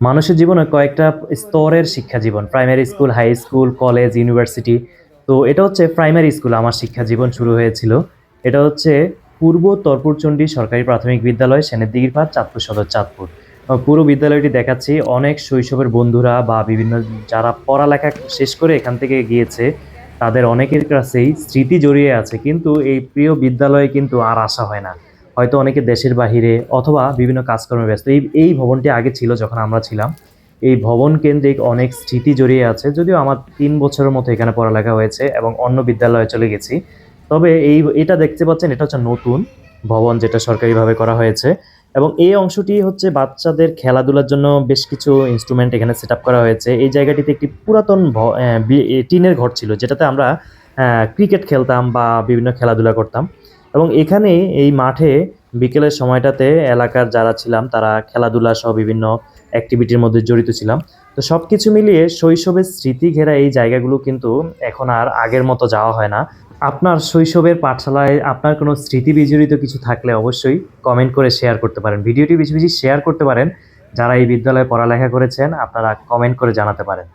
মানুষের জীবনে কয়েকটা স্তরের শিক্ষা জীবন। Primary school, high school, college, university. তো এটা হচ্ছে প্রাইমারি স্কুল আমার শিক্ষা জীবন শুরু হয়েছিল। এটা হচ্ছে পূর্ব তরপুরচন্ডী সরকারি প্রাথমিক বিদ্যালয়, সেনেদিঘিরপাড়, চাঁদপুর সদর, চাঁদপুর। পুরো বিদ্যালয়টি দেখাচ্ছি। অনেক শৈশবের বন্ধুরা বা বিভিন্ন যারা পড়ালেখা শেষ করে এখান থেকে গিয়েছে, তাদের অনেকের কাছেই স্মৃতি জড়িয়ে আছে। কিন্তু এই প্রিয় বিদ্যালয়ে কিন্তু আর আসা হয় না। হয়তো অনেকে দেশের বাহিরে অথবা বিভিন্ন কাজকর্মে ব্যস্ত। এই ভবনটি আগে ছিল যখন আমরা ছিলাম। এই ভবন কেন্দ্রিক অনেক স্মৃতি জড়িয়ে আছে। যদিও আমার ৩ বছরের মতো এখানে পড়ালেখা হয়েছে এবং অন্য বিদ্যালয়ে চলে গেছি। তবে এটা দেখতে পাচ্ছেন, এটা হচ্ছে নতুন ভবন যেটা সরকারিভাবে করা হয়েছে। এবং এই অংশটি হচ্ছে বাচ্চাদের খেলাধুলার জন্য বেশ কিছু ইনস্ট্রুমেন্ট এখানে সেটআপ করা হয়েছে। এই জায়গাটিতে একটি পুরাতন টিনের ঘর ছিল যেটাতে আমরা ক্রিকেট খেলতাম বা বিভিন্ন খেলাধুলা করতাম। এবং এখানে এই মাঠে বিকেলের সময়টাতে এলাকার যারা ছিলাম তারা খেলাধুলা সহ বিভিন্ন অ্যাক্টিভিটির মধ্যে জড়িত ছিলাম। তো সবকিছু মিলিয়ে শৈশবের স্মৃতি ঘেরা এই জায়গাগুলো কিন্তু এখন আর আগের মতো যাওয়া হয় না। আপনার শৈশবের পাঠশালায় আপনার কোনো স্মৃতি বিজড়িত কিছু থাকলে অবশ্যই কমেন্ট করে শেয়ার করতে পারেন। ভিডিওটি বেশি বেশি শেয়ার করতে পারেন। যারা এই বিদ্যালয়ে পড়ালেখা করেছেন আপনারা কমেন্ট করে জানাতে পারেন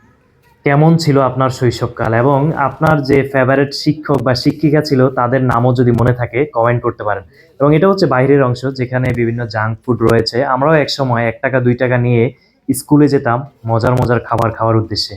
কেমন ছিল আপনার শৈশবকাল, এবং আপনার যে ফেভারিট শিক্ষক বা শিক্ষিকা ছিল তাদের নামও যদি মনে থাকে কমেন্ট করতে পারেন। এবং এটা হচ্ছে বাইরের অংশ যেখানে বিভিন্ন জাঙ্ক ফুড রয়েছে। আমরাও একসময় ৳১ ৳২ নিয়ে স্কুলে যেতাম মজার মজার খাবার খাওয়ার উদ্দেশ্যে।